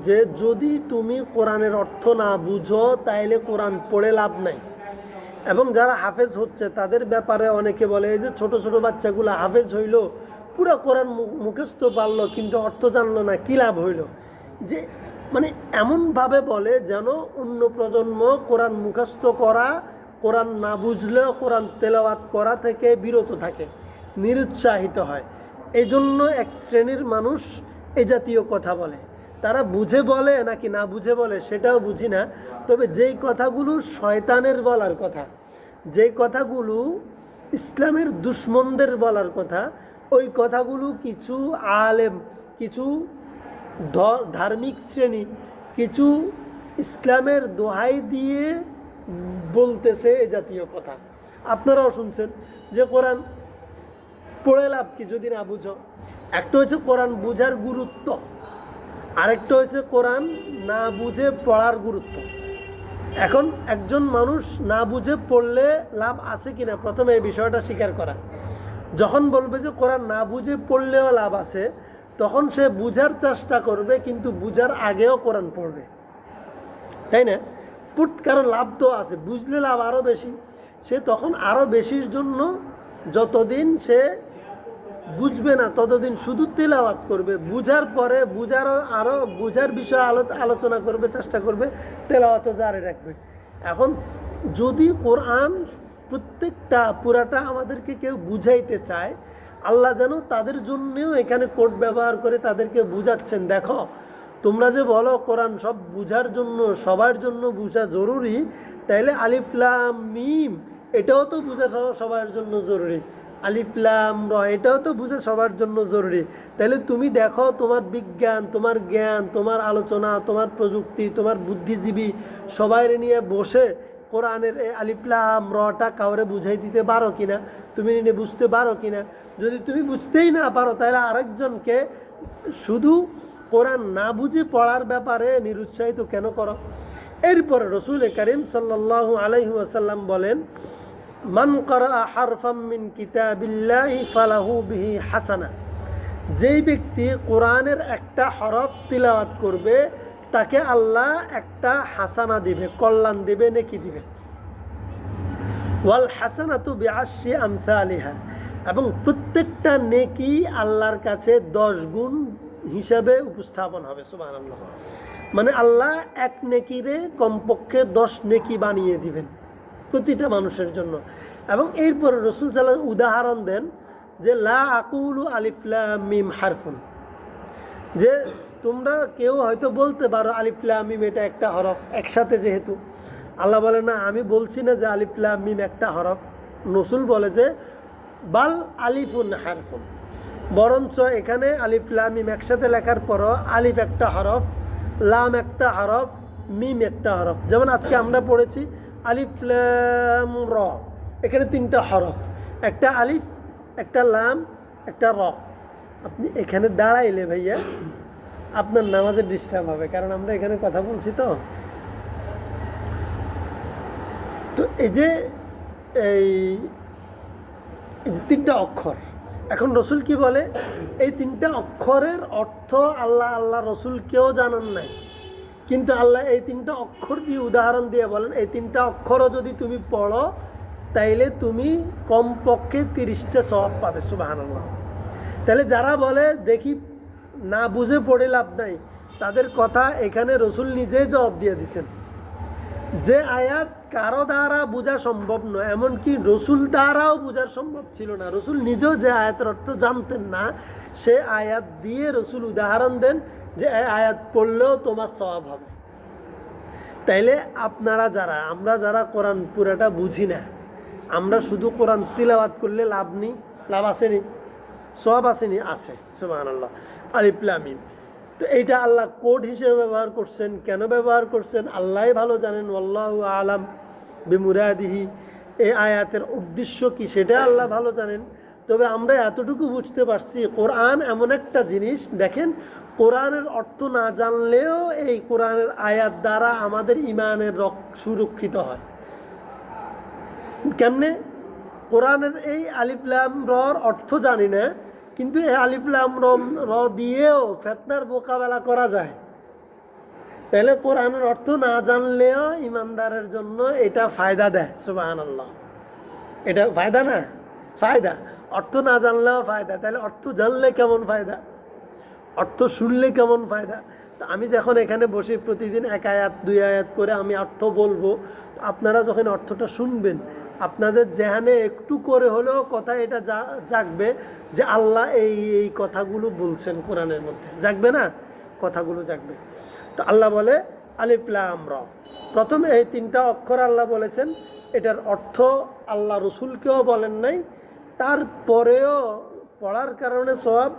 যে যদি তুমি কোরআনের অর্থ না বুঝো তাইলে কোরআন পড়ে লাভ নাই। এবং যারা হাফেজ হচ্ছে তাদের ব্যাপারে অনেকে বলে, এই যে ছোট ছোট বাচ্চাগুলো হাফেজ হইল, পুরো কোরআন মুখস্থ পারলো কিন্তু অর্থ জানলো না, কী লাভ হইল? যে মানে এমনভাবে বলে যেন অন্য প্রজন্ম কোরআন মুখস্থ করা, কোরআন না বুঝলেও কোরআন তেলাওয়াত করা থেকে বিরত থাকে, নিরুৎসাহিত হয়। এই জন্য এক শ্রেণীর মানুষ এ জাতীয় কথা বলে। তারা বুঝে বলে নাকি না বুঝে বলে সেটাও বুঝি না। তবে যেই কথাগুলো শয়তানের বলার কথা, যেই কথাগুলো ইসলামের দুশ্মনদের বলার কথা, ওই কথাগুলো কিছু আলেম, কিছু ধার্মিক শ্রেণী, কিছু ইসলামের দোহাই দিয়ে বলতেছে এ জাতীয় কথা। আপনারাও শুনছেন যে কোরআন পড়ে লাভ কি যদি না বুঝো। একটা হচ্ছে কোরআন বুঝার গুরুত্ব, আরেকটা হচ্ছে কোরআন না বুঝে পড়ার গুরুত্ব। এখন একজন মানুষ না বুঝে পড়লে লাভ আছে কিনা, প্রথমে এই বিষয়টা স্বীকার করা। যখন বলবে যে কোরআন না বুঝে পড়লেও লাভ আছে, তখন সে বুঝার চেষ্টা করবে, কিন্তু বুঝার আগেও কোরআন পড়বে, তাই না? কারণ লাভ তো আছে, বুঝলে লাভ আরও বেশি। সে তখন আরও বেশির জন্য যতদিন সে বুঝবে না ততদিন শুধু তেলাওয়াত করবে, বুঝার পরে আরও বুঝার বিষয়ে আলোচনা করবে, চেষ্টা করবে, তেলাওয়াতও জারি রাখবে। এখন যদি কোরআন প্রত্যেকটা পুরাটা আমাদেরকে কেউ বুঝাইতে চায়, আল্লাহ যেন তাদের জন্যও এখানে কোড ব্যবহার করে তাদেরকে বুঝাচ্ছেন, দেখো তোমরা যে বলো কোরআন সব বুঝার জন্য, সবার জন্য বুঝা জরুরি, তাইলে আলিফ লাম মিম এটাও তো বুঝা সবার জন্য জরুরি, আলিফ লাম র এটাও তো বুঝা সবার জন্য জরুরি। তাহলে তুমি দেখো তোমার বিজ্ঞান, তোমার জ্ঞান, তোমার আলোচনা, তোমার প্রযুক্তি, তোমার বুদ্ধিজীবী সবাই নিয়ে বসে কোরআনের এই আলিফ লাম রটা কাউরে বুঝাই দিতে পারো কিনা, তুমি নিয়ে বুঝতে পারো কিনা। যদি তুমি বুঝতেই না পারো তাহলে আরেকজনকে শুধু কোরআন না বুঝে পড়ার ব্যাপারে নিরুৎসাহিত কেন করো? এরপরে রাসূল কারীম সাল্লাল্লাহু আলাইহি ওয়াসাল্লাম বলেন, মান ক্বারাআ হারফাম মিন কিতাবিল্লাহি ফালাহু বিহি হাসানা। যেই ব্যক্তি কোরআনের একটা হরফ তিলাওয়াত করবে তাকে আল্লাহ একটা হাসানা দিবে, কল্যাণ দিবে, নেকি দিবে। ওয়াল হাসানাতু বিআশরি আমসালিহা, এবং প্রত্যেকটা নেকি আল্লাহর কাছে 10 গুণ হিসাবে উপস্থাপন হবে, সুবহানাল্লাহ। মানে আল্লাহ এক নেকিরে কমপক্ষে 10 নেকি বানিয়ে দিবেন প্রতিটা মানুষের জন্য। এবং এরপর রাসূল সাল্লাল্লাহু আলাইহি ওয়াসাল্লাম উদাহরণ দেন যে লা আকুলু আলিফ লাম মিম হারফুন, যে তোমরা কেউ হয়তো বলতে পারো আলিফ লাম মিম এটা একটা হরফ একসাথে, যেহেতু আল্লাহ বলে না আমি বলছি না যে আলিফ লাম মিম একটা হরফ। রাসূল বলে যে বাল আলিফুন হারফুন, বরঞ্চ এখানে আলিফ লাম মিম একসাথে লেখার পরও আলিফ একটা হরফ, লাম একটা হরফ, মিম একটা হরফ। যেমন আজকে আমরা পড়েছি আলিফ লাম র, এখানে 3টা হরফ, একটা আলিফ, একটা লাম, একটা র। আপনি এখানে দাঁড়াইলে ভাইয়া আপনার নামাজের ডিস্টার্ব হবে, কারণ আমরা এখানে কথা বলছি। তো এই যে 3টা অক্ষর, এখন রসুল কি বলে, এই 3টা অক্ষরের অর্থ আল্লাহ রসুলকেও জানান নাই, কিন্তু আল্লাহ এই 3টা অক্ষর দিয়ে উদাহরণ দিয়ে বলেন, এই 3টা অক্ষরও যদি তুমি পড়ো তাইলে তুমি কমপক্ষে 30টা সওয়াব পাবে। সুবহানাল্লাহ। তাহলে যারা বলে দেখি না বুঝে পড়ে লাভ নাই, তাদের কথা এখানে রসুল নিজেই জবাব দিয়ে দিচ্ছেন যে আয়াত কারো দ্বারা বোঝা সম্ভব নয়, এমনকি রসুল দ্বারাও বোঝার সম্ভব ছিল না। রসুল নিজেও যে আয়াতের অর্থ জানতেন না, সে আয়াত দিয়ে রসুল উদাহরণ দেন যে এই আয়াত পড়লেও তোমার সওয়াব হবে। তাইলে আমরা যারা কোরআন পুরাটা বুঝি না, আমরা শুধু কোরআন তিলাওয়াত করলে লাভ আসেনি, সওয়াব আসেনি? আছে। সুবহানাল্লাহ। আলিফ লাম মিম। তো এইটা আল্লাহ কোড হিসেবে ব্যবহার করছেন, কেন ব্যবহার করছেন আল্লাহই ভালো জানেন। আল্লাহু আলাম বিমুরাদিহি। এই আয়াতের উদ্দেশ্য কি সেটা আল্লাহ ভালো জানেন। তবে আমরা এতটুকু বুঝতে পারছি, কোরআন এমন একটা জিনিস, দেখেন কোরআনের অর্থ না জানলেও এই কোরআনের আয়াত দ্বারা আমাদের ইমানের সুরক্ষিত হয়। কেমনে? কোরআনের এই আলিফ লাম রর অর্থ জানি না, কিন্তু এই আলিফ লাম র দিয়েও ফিতনার মোকাবেলা করা যায়। তাহলে কোরআনের অর্থ না জানলেও ইমানদারের জন্য এটা ফায়দা দেয়। সুবহানাল্লাহ। এটা ফায়দা না? ফায়দা। অর্থ না জানলেও ফায়দা, তাহলে অর্থ জানলে কেমন ফায়দা, অর্থ শুনলে কেমন ফায়দা। তো আমি যখন এখানে বসে প্রতিদিন 1 আয়াত 2 আয়াত করে আমি অর্থ বলবো, আপনারা যখন অর্থটা শুনবেন, আপনাদের যেখানে একটু করে হলেও কথা এটা জাগবে যে আল্লাহ এই কথাগুলো বলছেন কোরআনের মধ্যে, জাগবে না? কথাগুলো জাগবে। তো আল্লাহ বলে আলিফ লাম র, প্রথমে এই 3টা অক্ষর আল্লাহ বলেছেন, এটার অর্থ আল্লাহ রসুলকেও বলেন নাই, তারপরেও পড়ার কারণে সওয়াব,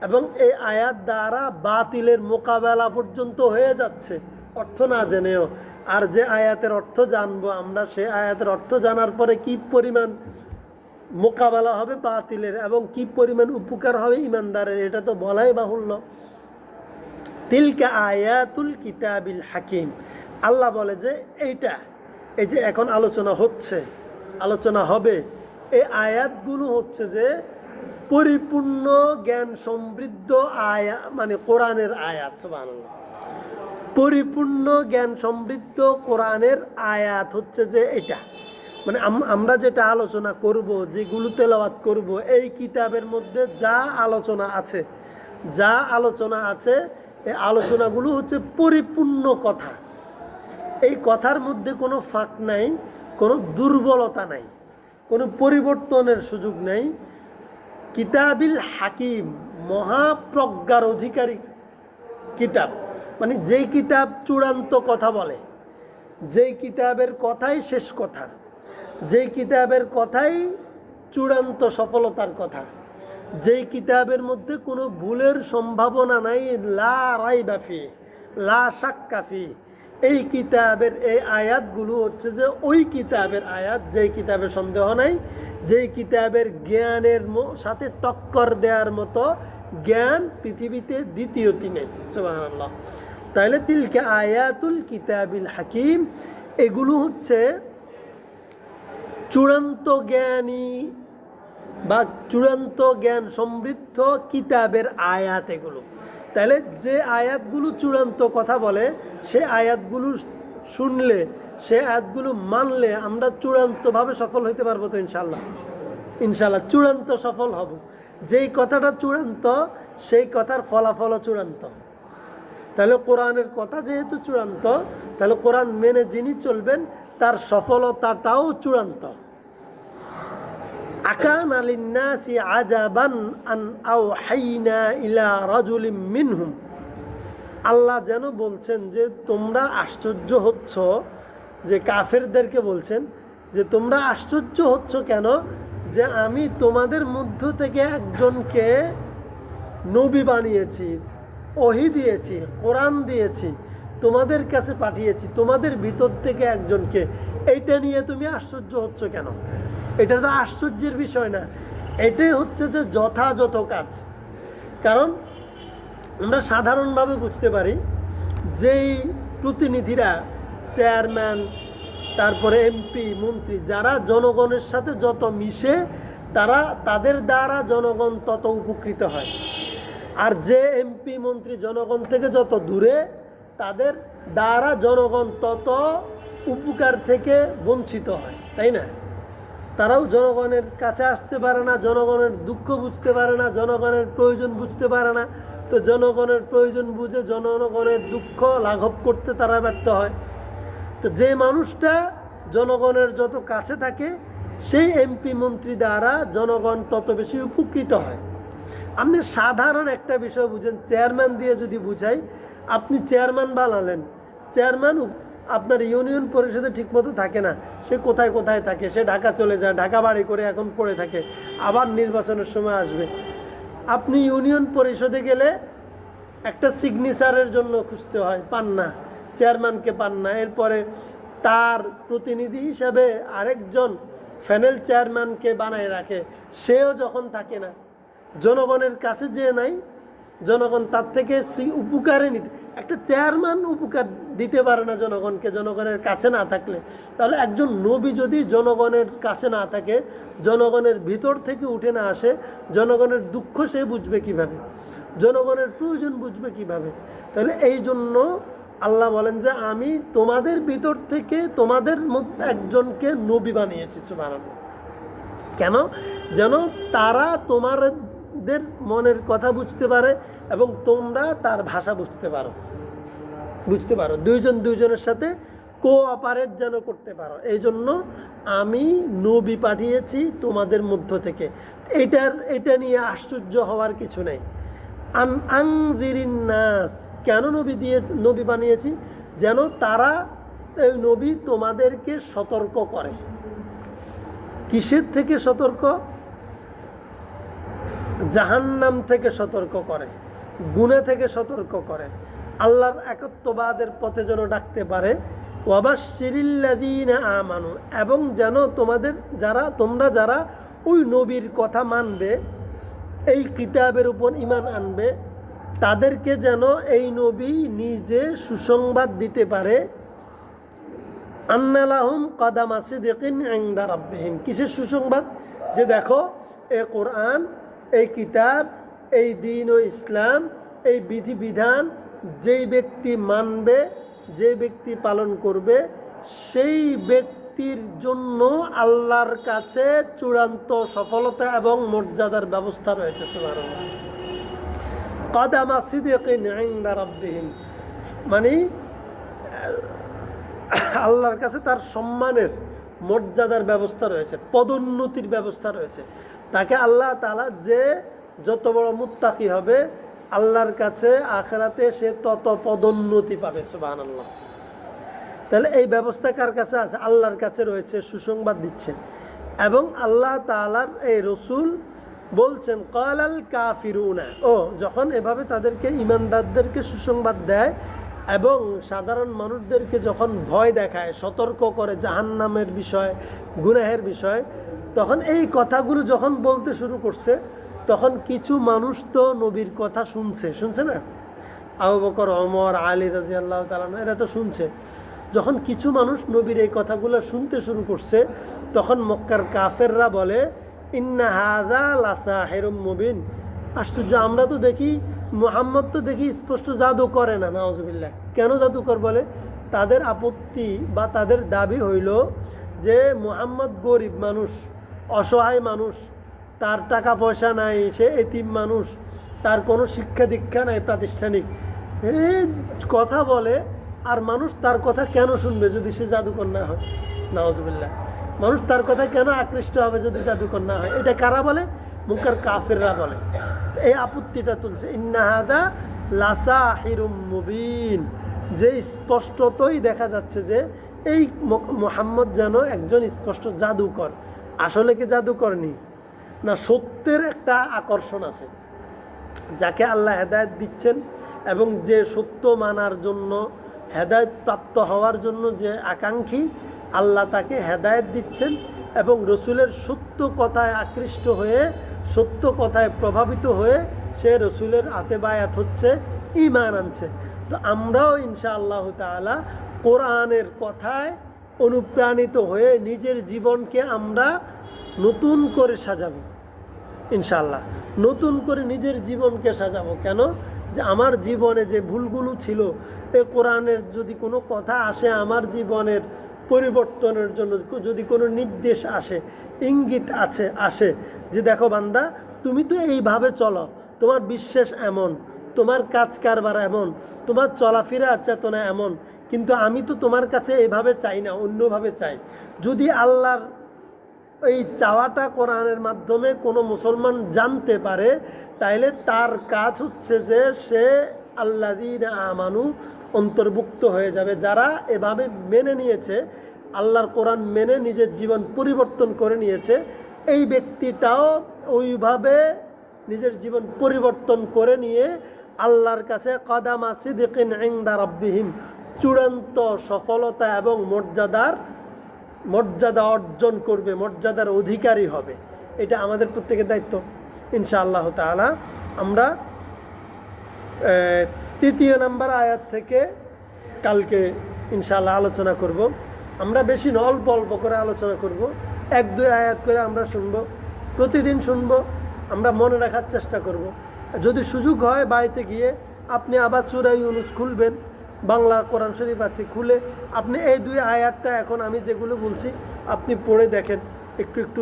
এবং এই আয়াত দ্বারা বাতিলের মোকাবেলা পর্যন্ত হয়ে যাচ্ছে অর্থ না জেনেও। আর যে আয়াতের অর্থ জানবো আমরা, সে আয়াতের অর্থ জানার পরে কি পরিমাণ মোকাবেলা হবে বাতিলের এবং কি পরিমাণ উপকার হবে ইমানদারের, এটা তো বলাই বাহুল্য। তিলকা আয়াতুল কিতাবিল হাকিম। আল্লাহ বলে যে এই যে এখন আলোচনা হবে, এই আয়াতগুলো হচ্ছে যে পরিপূর্ণ জ্ঞান সমৃদ্ধ মানে কোরআনের আয়াত। সুবহানাল্লাহ। পরিপূর্ণ জ্ঞান সমৃদ্ধ কোরআনের আয়াত হচ্ছে যে এটা, মানে আমরা যেটা আলোচনা করব, যেগুলো তেলাওয়াত করব, এই কিতাবের মধ্যে যা আলোচনা আছে এই আলোচনাগুলো হচ্ছে পরিপূর্ণ কথা। এই কথার মধ্যে কোনো ফাঁক নাই, কোনো দুর্বলতা নাই, কোনো পরিবর্তনের সুযোগ নাই। কিতাবিল হাকিম, মহাপ্রজ্ঞার অধিকারী কিতাব, মানে যেই কিতাব চূড়ান্ত কথা বলে, যেই কিতাবের কথাই শেষ কথা, যেই কিতাবের কথাই চূড়ান্ত সফলতার কথা, যেই কিতাবের মধ্যে কোনো ভুলের সম্ভাবনা নাই, লা রাইবা ফি, লা শাক্কা ফি। এই কিতাবের এই আয়াতগুলো হচ্ছে যে ওই কিতাবের আয়াত, যেই কিতাবের সন্দেহ নাই, যেই কিতাবের জ্ঞানের সাথে টক্কর দেওয়ার মতো জ্ঞান পৃথিবীতে দ্বিতীয়টি নেই। সুবহানাল্লাহ। তাহলে তিলকা আয়াতুল কিতাবিল হাকিম, এগুলো হচ্ছে চূড়ান্ত জ্ঞানী বা চূড়ান্ত জ্ঞান সমৃদ্ধ কিতাবের আয়াত এগুলো। তাহলে যে আয়াতগুলো চূড়ান্ত কথা বলে, সে আয়াতগুলো শুনলে, সে আয়াতগুলো মানলে আমরা চূড়ান্তভাবে সফল হইতে পারবো। তো ইনশাল্লাহ চূড়ান্ত সফল হব। যেই কথাটা চূড়ান্ত, সেই কথার ফলাফলও চূড়ান্ত। তাহলে কোরআনের কথা যেহেতু চূড়ান্ত, তাহলে কোরআন মেনে যিনি চলবেন তার সফলতাটাও চূড়ান্ত। আকানা লিন্নাসি আজাবান আন আওহাইনা ইলা রাজুলিম মিনহুম। আল্লাহ যেন বলছেন যে তোমরা আশ্চর্য হচ্ছ, যে কাফেরদেরকে বলছেন যে তোমরা আশ্চর্য হচ্ছ কেন, যে আমি তোমাদের মধ্য থেকে একজনকে নবী বানিয়েছি, ওহী দিয়েছি, কোরআন দিয়েছি, তোমাদের কাছে পাঠিয়েছি, তোমাদের ভিতর থেকে একজনকে, এইটা নিয়ে তুমি আশ্চর্য হচ্ছ কেন? এটা তো আশ্চর্যের বিষয় না, এটাই হচ্ছে যে যথাযথ কাজ। কারণ আমরা সাধারণভাবে বুঝতে পারি, যেই প্রতিনিধিরা, চেয়ারম্যান, তারপরে এমপি, মন্ত্রী, যারা জনগণের সাথে যত মিশে, তাদের দ্বারা জনগণ তত উপকৃত হয়। আর যে এমপি মন্ত্রী জনগণ থেকে যত দূরে, তাদের দ্বারা জনগণ তত উপকার থেকে বঞ্চিত হয়, তাই না? তারাও জনগণের কাছে আসতে পারে না, জনগণের দুঃখ বুঝতে পারে না, জনগণের প্রয়োজন বুঝতে পারে না। তো জনগণের প্রয়োজন বুঝে জনগণের দুঃখ লাঘব করতে তারা ব্যর্থ হয়। তো যে মানুষটা জনগণের যত কাছে থাকে, সেই এমপি মন্ত্রী দ্বারা জনগণ তত বেশি উপকৃত হয়। আপনি সাধারণ একটা বিষয় বুঝেন, চেয়ারম্যান দিয়ে যদি বুঝাই, আপনি চেয়ারম্যান বানালেন, চেয়ারম্যান আপনার ইউনিয়ন পরিষদে ঠিকমতো থাকে না, সে কোথায় কোথায় থাকে, সে ঢাকা চলে যায়, ঢাকা বাড়ি করে এখন পড়ে থাকে, আবার নির্বাচনের সময় আসবে। আপনি ইউনিয়ন পরিষদে গেলে একটা সিগনেচারের জন্য খুঁজতে হয়, পান না, চেয়ারম্যানকে পান না। এরপরে তার প্রতিনিধি হিসাবে আরেকজন প্যানেল চেয়ারম্যানকে বানায় রাখে, সেও যখন থাকে না, জনগণের কাছে যে নাই, জনগণ তার থেকে উপকারে নিতে, একটা চেয়ারম্যান উপকার দিতে পারে না জনগণকে জনগণের কাছে না থাকলে। তাহলে একজন নবী যদি জনগণের কাছে না থাকে, জনগণের ভিতর থেকে উঠে না আসে, জনগণের দুঃখ সে বুঝবে কিভাবে, জনগণের প্রয়োজন বুঝবে কিভাবে? তাহলে এই জন্য আল্লাহ বলেন যে আমি তোমাদের ভিতর থেকে তোমাদের মধ্যে একজনকে নবী বানিয়েছি। সুবহানাল্লাহ। কেন? যেন তারা তোমাদের মনের কথা বুঝতে পারে এবং তোমরা তার ভাষা বুঝতে পারো, দুইজন দুইজনের সাথে কোঅপারেট যেন করতে পারো। এই জন্য আমি নবী পাঠিয়েছি তোমাদের মধ্য থেকে। এটা নিয়ে আশ্চর্য হওয়ার কিছু নেই। আনজিরিন নাস, কেন নবী বানিয়েছি? যেন তারা, এই নবী তোমাদেরকে সতর্ক করে। কিসের থেকে সতর্ক? জাহান্নাম থেকে সতর্ক করে, গুনাহ থেকে সতর্ক করে, আল্লাহর একত্ববাদের পথে যেন ডাকতে পারে। ওয়াবাশশিরিল্লাযীনা আমানু, এবং যেন তোমরা যারা ওই নবীর কথা মানবে, এই কিতাবের উপর ঈমান আনবে, তাদেরকে যেন এই নবী নিজে সুসংবাদ দিতে পারে। আন্না লাহুম কদামা সিদকিন ইনদা রাব্বিহিম। কিসের সুসংবাদ? যে দেখো, এই কোরআন, এই কিতাব, এই দ্বীন ও ইসলাম, এই বিধিবিধান যেই ব্যক্তি মানবে, যে ব্যক্তি পালন করবে, সেই ব্যক্তির জন্য আল্লাহর কাছে চূড়ান্ত সফলতা এবং মর্যাদার ব্যবস্থা রয়েছে। সুবহানাল্লাহ। কদামা সিদকিন ইনদা রাব্বিহিম, মানে আল্লাহর কাছে তার সম্মানের, মর্যাদার ব্যবস্থা রয়েছে, পদোন্নতির ব্যবস্থা রয়েছে। তাকে আল্লাহ তাআলা, যে যত বড় মুত্তাকি হবে, আল্লাহর কাছে আখিরাতে সে তত পদোন্নতি পাবে। সুবহানাল্লাহ। তাহলে এই ব্যবস্থা কার কাছে আছে? আল্লাহর কাছে রয়েছে, সুসংবাদ দিচ্ছে। এবং আল্লাহ তাআলার এই রসুল বলছেন ক্বালাল কাফিরুনা, যখন এভাবে তাদেরকে, ঈমানদারদেরকে সুসংবাদ দেয় এবং সাধারণ মানুষদেরকে যখন ভয় দেখায়, সতর্ক করে জাহান্নামের বিষয়, গুনাহের বিষয়, তখন এই কথাগুলো যখন বলতে শুরু করছে, তখন কিছু মানুষ তো নবীর কথা শুনছে না? আবু বকর, ওমর, আলী রাদিয়াল্লাহু তাআলা, এরা তো শুনছে। যখন কিছু মানুষ নবীর এই কথাগুলো শুনতে শুরু করছে, তখন মক্কার কাফেররা বলে, ইন্না হাযা লাসাহিরুম মুবিন। আশ্চর্য, আমরা তো দেখি মুহাম্মদ তো দেখি স্পষ্ট জাদু করে না। নাউজুবিল্লাহ। কেন জাদুকর বলে? তাদের আপত্তি বা তাদের দাবি হইল যে মুহাম্মদ গরিব মানুষ, অসহায় মানুষ, তার টাকা পয়সা নাই, সে এতিম মানুষ, তার কোনো শিক্ষা দীক্ষা নাই প্রাতিষ্ঠানিক, এই কথা বলে। আর মানুষ তার কথা কেন শুনবে যদি সে জাদুকর না হয়? নাউজুবিল্লাহ। মানুষ তার কথা কেন আকৃষ্ট হবে যদি জাদুকর না হয়? এটা কারা বলে? মক্কার কাফেররা বলে। এই আপত্তিটা তুলছে, ইন্না হাযা লাসাহিরুম মুবিন, যে স্পষ্টতই দেখা যাচ্ছে যে এই মুহাম্মদ যেন একজন স্পষ্ট জাদুকর। আসলে কি জাদুকর নেই? না, সত্যের একটা আকর্ষণ আছে, যাকে আল্লাহ হেদায়েত দিচ্ছেন এবং যে সত্য মানার জন্য, হেদায়েত প্রাপ্ত হওয়ার জন্য যে আকাঙ্ক্ষী, আল্লাহ তাকে হেদায়েত দিচ্ছেন এবং রসুলের সত্য কথায় আকৃষ্ট হয়ে, সত্য কথায় প্রভাবিত হয়ে সে রসুলের আতেবায়াত হচ্ছে, ঈমান আনছে। তো আমরাও ইনশাআল্লাহ তাআলা কোরআনের কথায় অনুপ্রাণিত হয়ে নিজের জীবনকে আমরা নতুন করে সাজাবো ইনশাআল্লাহ। নতুন করে নিজের জীবনকে সাজাবো। কেন? যে আমার জীবনে যে ভুলগুলো ছিল, এ কোরআনের যদি কোনো কথা আসে আমার জীবনের পরিবর্তনের জন্য, যদি কোনো নির্দেশ আসে, ইঙ্গিত আসে যে দেখো বান্দা, তুমি তো এইভাবে চলো, তোমার বিশ্বাস এমন, তোমার কাজ কারবার এমন, তোমার চলাফেরা চেতনা এমন, কিন্তু আমি তো তোমার কাছে এইভাবে চাই না, অন্যভাবে চাই। যদি আল্লাহর এই চাওয়াটা কোরআনের মাধ্যমে কোনো মুসলমান জানতে পারে, তাইলে তার কাজ হচ্ছে যে সে আল্লাযীনা আমানু অন্তর্ভুক্ত হয়ে যাবে। যারা এভাবে মেনে নিয়েছে, আল্লাহর কোরআন মেনে নিজের জীবন পরিবর্তন করে নিয়েছে, এই ব্যক্তিটাও ওইভাবে নিজের জীবন পরিবর্তন করে নিয়ে আল্লাহর কাছে কদামা সিদকিন ইনদা রাব্বিহিম, চূড়ান্ত সফলতা এবং মর্যাদা অর্জন করবে, মর্যাদার অধিকারী হবে। এটা আমাদের প্রত্যেকের দায়িত্ব ইনশাআল্লাহ তাআলা। আমরা 3 নম্বর আয়াত থেকে কালকে ইনশাআল্লাহ আলোচনা করব। আমরা বেশি না, অল্প অল্প করে আলোচনা করব, 1-2 আয়াত করে আমরা শুনবো, প্রতিদিন শুনবো, আমরা মনে রাখার চেষ্টা করব। যদি সুযোগ হয় বাড়িতে গিয়ে আপনি আবার সূরা ইউনূস খুলবেন, বাংলা কোরআন শরীফ আছে, খুলে আপনি এই 2 আয়াতটা এখন আমি যেগুলো বলছি আপনি পড়ে দেখেন, একটু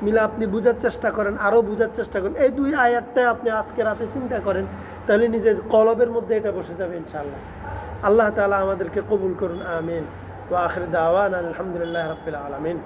মিলা আপনি বোঝার চেষ্টা করেন, আরও বোঝার চেষ্টা করেন। এই 2 আয়াতটা আপনি আজকে রাতে চিন্তা করেন, তাহলে নিজের কলবের মধ্যে এটা বসে যাবে ইনশাআল্লাহ। আল্লাহ তাআলা আমাদেরকে কবুল করুন, আমিন। ওয়া আখির দাওয়ানা আলহামদুলিল্লাহি রাব্বিল আলামিন।